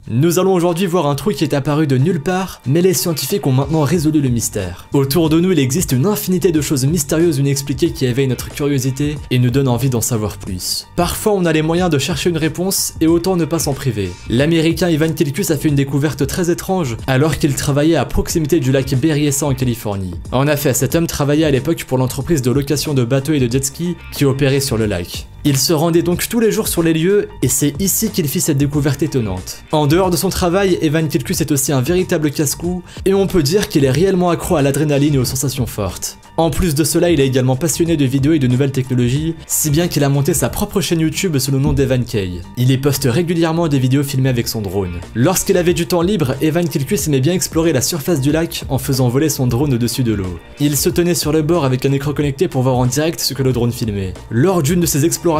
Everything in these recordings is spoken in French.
Nous allons aujourd'hui voir un trou qui est apparu de nulle part, mais les scientifiques ont maintenant résolu le mystère. Autour de nous, il existe une infinité de choses mystérieuses inexpliquées qui éveillent notre curiosité et nous donnent envie d'en savoir plus. Parfois, on a les moyens de chercher une réponse et autant ne pas s'en priver. L'américain Ivan Kilkus a fait une découverte très étrange alors qu'il travaillait à proximité du lac Berryessa en Californie. En effet, cet homme travaillait à l'époque pour l'entreprise de location de bateaux et de jet-ski qui opérait sur le lac. Il se rendait donc tous les jours sur les lieux et c'est ici qu'il fit cette découverte étonnante. En dehors de son travail, Evan Kilkus est aussi un véritable casse-cou et on peut dire qu'il est réellement accro à l'adrénaline et aux sensations fortes. En plus de cela, il est également passionné de vidéos et de nouvelles technologies, si bien qu'il a monté sa propre chaîne YouTube sous le nom d'Evan Kay. Il y poste régulièrement des vidéos filmées avec son drone. Lorsqu'il avait du temps libre, Evan Kilkus aimait bien explorer la surface du lac en faisant voler son drone au-dessus de l'eau. Il se tenait sur le bord avec un écran connecté pour voir en direct ce que le drone filmait. Lors d'une de ses explorations,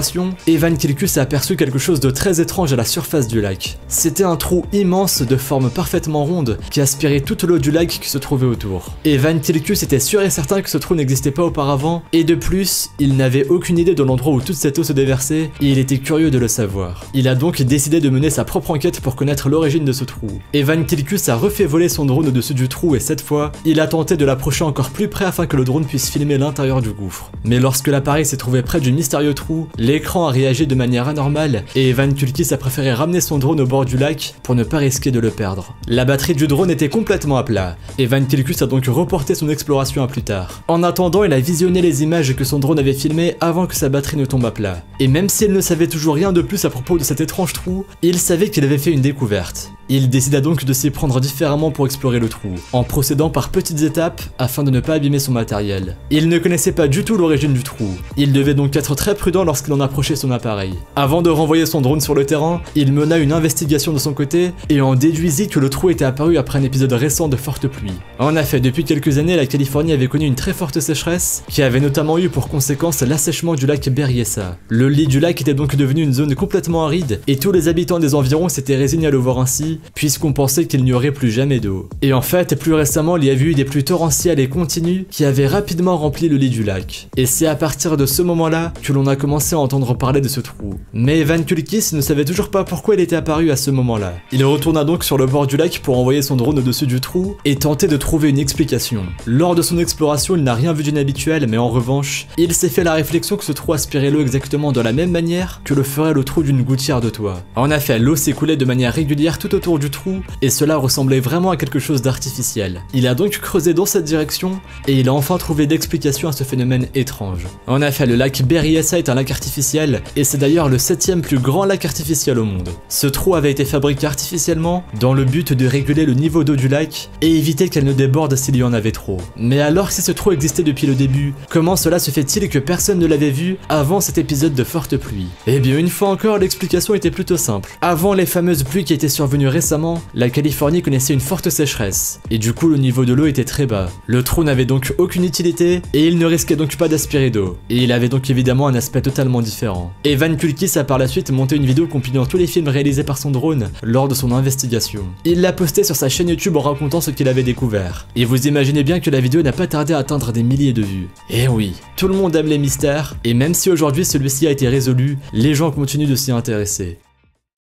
Evan Kilkus a aperçu quelque chose de très étrange à la surface du lac. C'était un trou immense de forme parfaitement ronde qui aspirait toute l'eau du lac qui se trouvait autour. Evan Kilkus était sûr et certain que ce trou n'existait pas auparavant, et de plus, il n'avait aucune idée de l'endroit où toute cette eau se déversait, et il était curieux de le savoir. Il a donc décidé de mener sa propre enquête pour connaître l'origine de ce trou. Evan Kilkus a refait voler son drone au-dessus du trou et cette fois, il a tenté de l'approcher encore plus près afin que le drone puisse filmer l'intérieur du gouffre. Mais lorsque l'appareil s'est trouvé près du mystérieux trou, l'écran a réagi de manière anormale, et Evan Kilkus a préféré ramener son drone au bord du lac pour ne pas risquer de le perdre. La batterie du drone était complètement à plat. Evan Kilkus a donc reporté son exploration à plus tard. En attendant, il a visionné les images que son drone avait filmées avant que sa batterie ne tombe à plat. Et même s'il ne savait toujours rien de plus à propos de cet étrange trou, il savait qu'il avait fait une découverte. Il décida donc de s'y prendre différemment pour explorer le trou, en procédant par petites étapes afin de ne pas abîmer son matériel. Il ne connaissait pas du tout l'origine du trou. Il devait donc être très prudent lorsqu'il en approchait son appareil. Avant de renvoyer son drone sur le terrain, il mena une investigation de son côté et en déduisit que le trou était apparu après un épisode récent de fortes pluies. En effet, depuis quelques années, la Californie avait connu une très forte sécheresse qui avait notamment eu pour conséquence l'assèchement du lac Berryessa. Le lit du lac était donc devenu une zone complètement aride et tous les habitants des environs s'étaient résignés à le voir ainsi, puisqu'on pensait qu'il n'y aurait plus jamais d'eau. Et en fait, plus récemment, il y avait eu des pluies torrentielles et continues qui avaient rapidement rempli le lit du lac. Et c'est à partir de ce moment-là que l'on a commencé à entendre parler de ce trou. Mais Evan Kilkus ne savait toujours pas pourquoi il était apparu à ce moment-là. Il retourna donc sur le bord du lac pour envoyer son drone au-dessus du trou et tenter de trouver une explication. Lors de son exploration, il n'a rien vu d'inhabituel, mais en revanche, il s'est fait la réflexion que ce trou aspirait l'eau exactement de la même manière que le ferait le trou d'une gouttière de toit. En effet, l'eau s'écoulait de manière régulière tout autour du trou et cela ressemblait vraiment à quelque chose d'artificiel. Il a donc creusé dans cette direction et il a enfin trouvé d'explication à ce phénomène étrange. En effet, le lac Berryessa est un lac artificiel et c'est d'ailleurs le 7e plus grand lac artificiel au monde. Ce trou avait été fabriqué artificiellement dans le but de réguler le niveau d'eau du lac et éviter qu'elle ne déborde s'il y en avait trop. Mais alors si ce trou existait depuis le début, comment cela se fait-il que personne ne l'avait vu avant cet épisode de forte pluie? Eh bien une fois encore, l'explication était plutôt simple. Avant les fameuses pluies qui étaient survenues récemment, la Californie connaissait une forte sécheresse, et du coup le niveau de l'eau était très bas. Le trou n'avait donc aucune utilité, et il ne risquait donc pas d'aspirer d'eau. Et il avait donc évidemment un aspect totalement différent. Evan Kilkus a par la suite monté une vidéo compilant tous les films réalisés par son drone lors de son investigation. Il l'a posté sur sa chaîne YouTube en racontant ce qu'il avait découvert. Et vous imaginez bien que la vidéo n'a pas tardé à atteindre des milliers de vues. Et oui, tout le monde aime les mystères, et même si aujourd'hui celui-ci a été résolu, les gens continuent de s'y intéresser.